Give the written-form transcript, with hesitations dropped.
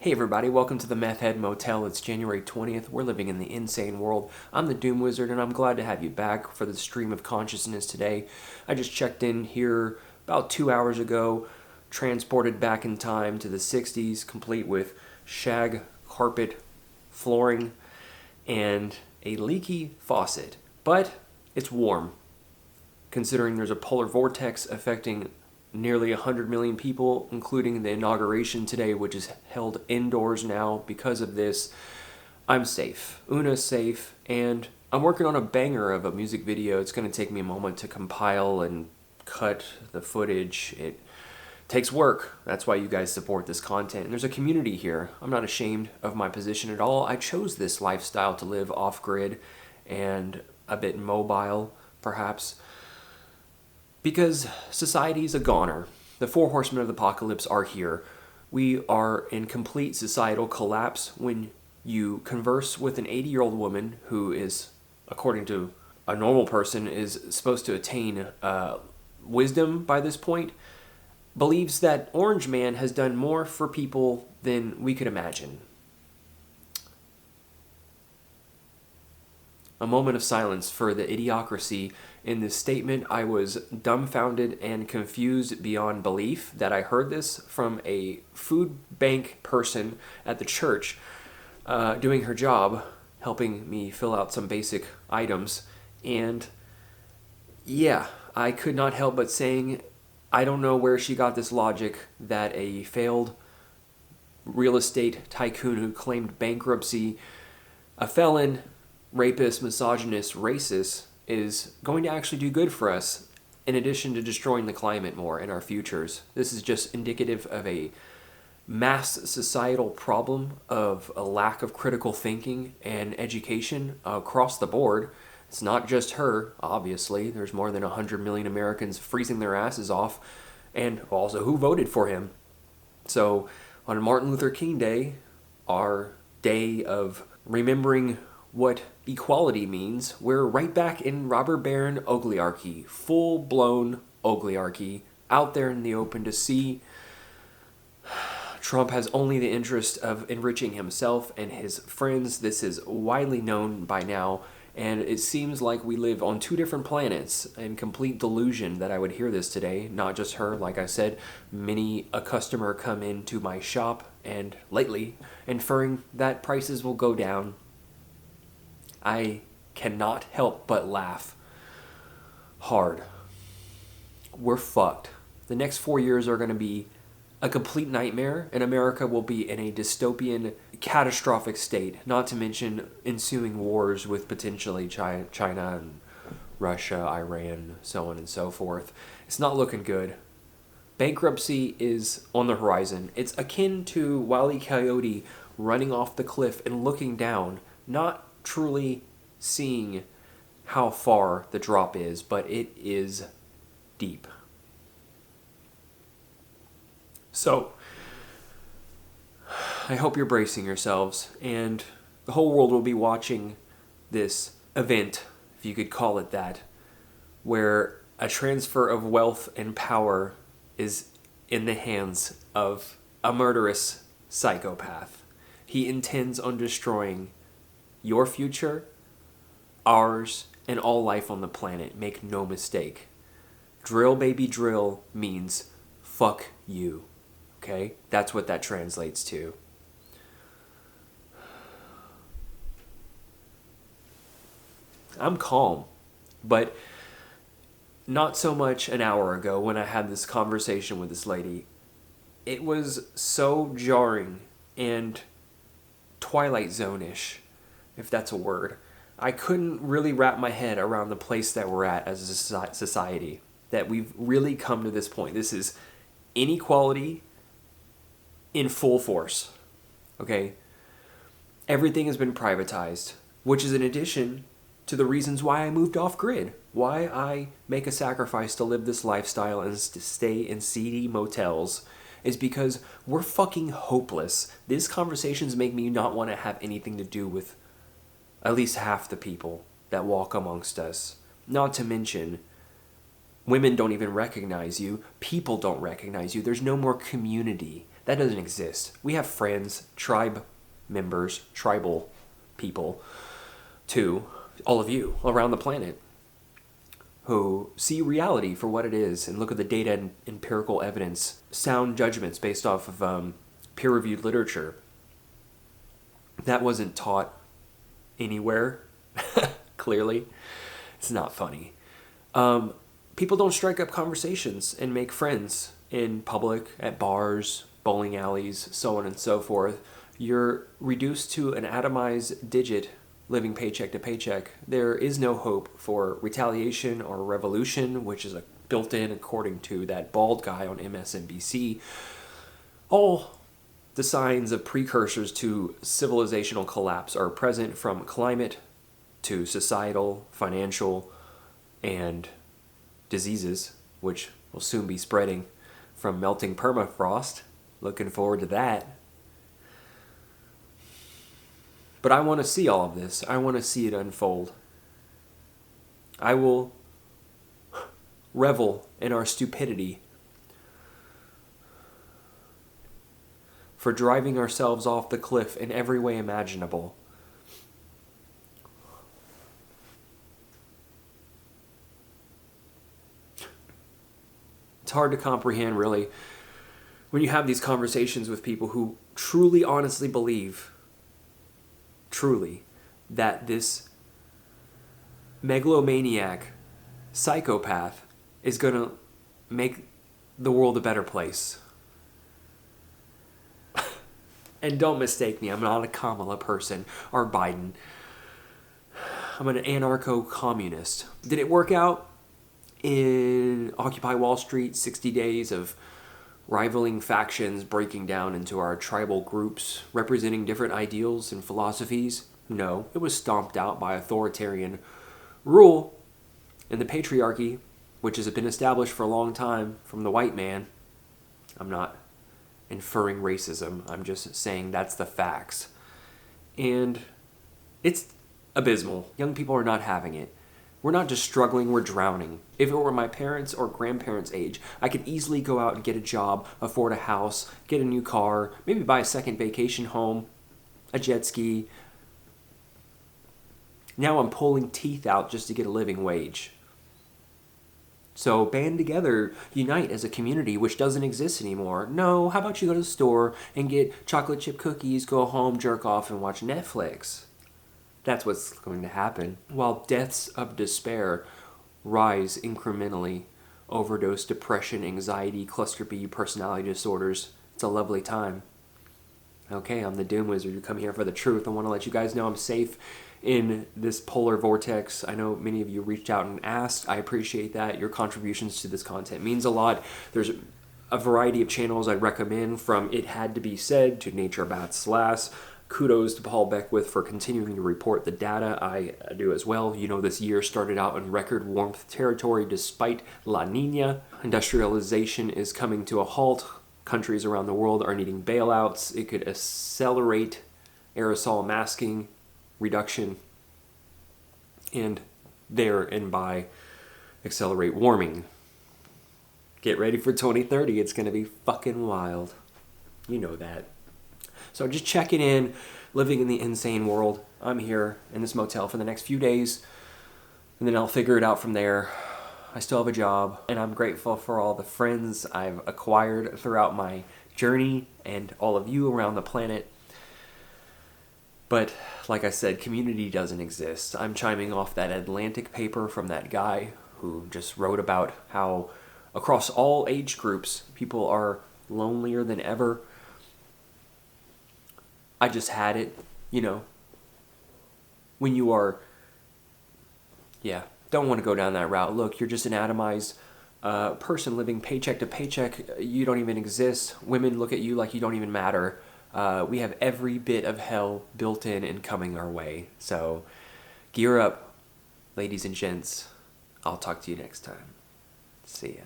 Hey everybody, welcome to the Meth Head Motel. It's January 20th. We're living in the insane world. I'm the Doom Wizard and I'm glad to have you back for the stream of consciousness today. I just checked in here about 2 hours ago, transported back in time to the 60s, complete with shag carpet flooring and a leaky faucet. But it's warm, considering there's a polar vortex affecting nearly 100 million people, including the inauguration today, which is held indoors now because of this. I'm safe. Una's safe, and I'm working on a banger of a music video. It's going to take me a moment to compile and cut the footage. It takes work. That's why you guys support this content. And there's a community here. I'm not ashamed of my position at all. I chose this lifestyle to live off-grid and a bit mobile, perhaps, because society's a goner. The four horsemen of the apocalypse are here. We are in complete societal collapse when you converse with an 80-year-old woman who is, according to a normal person, is supposed to attain wisdom by this point, believes that Orange Man has done more for people than we could imagine. A moment of silence for the idiocracy in this statement. I was dumbfounded and confused beyond belief that I heard this from a food bank person at the church doing her job, helping me fill out some basic items. And yeah, I could not help but saying, I don't know where she got this logic that a failed real estate tycoon who claimed bankruptcy, a felon, rapist, misogynist, racist, is going to actually do good for us in addition to destroying the climate more in our futures. This is just indicative of a mass societal problem of a lack of critical thinking and education across the board. It's not just her, obviously. There's more than 100 million Americans freezing their asses off, and also who voted for him. So on Martin Luther King Day, our day of remembering what equality means, we're right back in robber baron oligarchy, full-blown oligarchy, out there in the open to see. Trump has only the interest of enriching himself and his friends. This is widely known by now, and it seems like we live on two different planets in complete delusion that I would hear this today. Not just her, like I said, many a customer come into my shop and lately inferring that prices will go down. I cannot help but laugh hard. We're fucked. The next 4 years are going to be a complete nightmare, and America will be in a dystopian, catastrophic state, not to mention ensuing wars with potentially China and Russia, Iran, so on and so forth. It's not looking good. Bankruptcy is on the horizon. It's akin to Wile E. Coyote running off the cliff and looking down, not truly seeing how far the drop is, but it is deep. So, I hope you're bracing yourselves, and the whole world will be watching this event, if you could call it that, where a transfer of wealth and power is in the hands of a murderous psychopath. He intends on destroying your future, ours, and all life on the planet. Make no mistake. Drill, baby, drill means fuck you. Okay? That's what that translates to. I'm calm, but not so much an hour ago when I had this conversation with this lady. It was so jarring and Twilight Zone-ish, if that's a word. I couldn't really wrap my head around the place that we're at as a society, that we've really come to this point. This is inequality in full force, okay? Everything has been privatized, which is in addition to the reasons why I moved off-grid, why I make a sacrifice to live this lifestyle and to stay in seedy motels, is because we're fucking hopeless. These conversations make me not want to have anything to do with at least half the people that walk amongst us. Not to mention, women don't even recognize you. People don't recognize you. There's no more community. That doesn't exist. We have friends, tribe members, tribal people, too, all of you around the planet, who see reality for what it is and look at the data and empirical evidence, sound judgments based off of peer-reviewed literature. That wasn't taught anywhere, clearly. It's not funny. People don't strike up conversations and make friends in public, at bars, bowling alleys, so on and so forth. You're reduced to an atomized digit living paycheck to paycheck. There is no hope for retaliation or revolution, which is built in according to that bald guy on MSNBC. All the signs of precursors to civilizational collapse are present, from climate to societal, financial, and diseases, which will soon be spreading from melting permafrost. Looking forward to that. But I want to see all of this. I want to see it unfold. I will revel in our stupidity for driving ourselves off the cliff in every way imaginable. It's hard to comprehend, really, when you have these conversations with people who truly, honestly believe, that this megalomaniac psychopath is going to make the world a better place. And don't mistake me, I'm not a Kamala person or Biden. I'm an anarcho-communist. Did it work out in Occupy Wall Street? 60 days of rivaling factions breaking down into our tribal groups, representing different ideals and philosophies? No, it was stomped out by authoritarian rule and the patriarchy, which has been established for a long time from the white man. I'm not inferring racism, I'm just saying that's the facts. And it's abysmal. Young people are not having it. We're not just struggling, we're drowning. If it were my parents' or grandparents' age, I could easily go out and get a job, afford a house, get a new car, maybe buy a second vacation home, a jet ski. Now I'm pulling teeth out just to get a living wage. So band together, unite as a community, which doesn't exist anymore. No, how about you go to the store and get chocolate chip cookies, go home, jerk off, and watch Netflix? That's what's going to happen. While deaths of despair rise incrementally, overdose, depression, anxiety, cluster B, personality disorders, it's a lovely time. Okay, I'm the Doom Wizard. You come here for the truth. I want to let you guys know I'm safe in this polar vortex. I know many of you reached out and asked. I appreciate that. Your contributions to this content means a lot. There's a variety of channels I recommend, from It Had to Be Said to Nature Bats Last. Kudos to Paul Beckwith for continuing to report the data. I do as well. You know, this year started out in record warmth territory despite La Nina. Industrialization is coming to a halt. Countries around the world are needing bailouts. It could accelerate aerosol masking reduction, and by accelerate warming. Get ready for 2030. It's going to be fucking wild. You know that. So just checking in, living in the insane world. I'm here in this motel for the next few days, and then I'll figure it out from there. I still have a job, and I'm grateful for all the friends I've acquired throughout my journey and all of you around the planet. But like I said, community doesn't exist. I'm chiming off that Atlantic paper from that guy who just wrote about how across all age groups, people are lonelier than ever. I just had it, when you are, don't want to go down that route. Look, you're just an atomized person living paycheck to paycheck. You don't even exist. Women look at you like you don't even matter. We have every bit of hell built in and coming our way. So gear up, ladies and gents. I'll talk to you next time. See ya.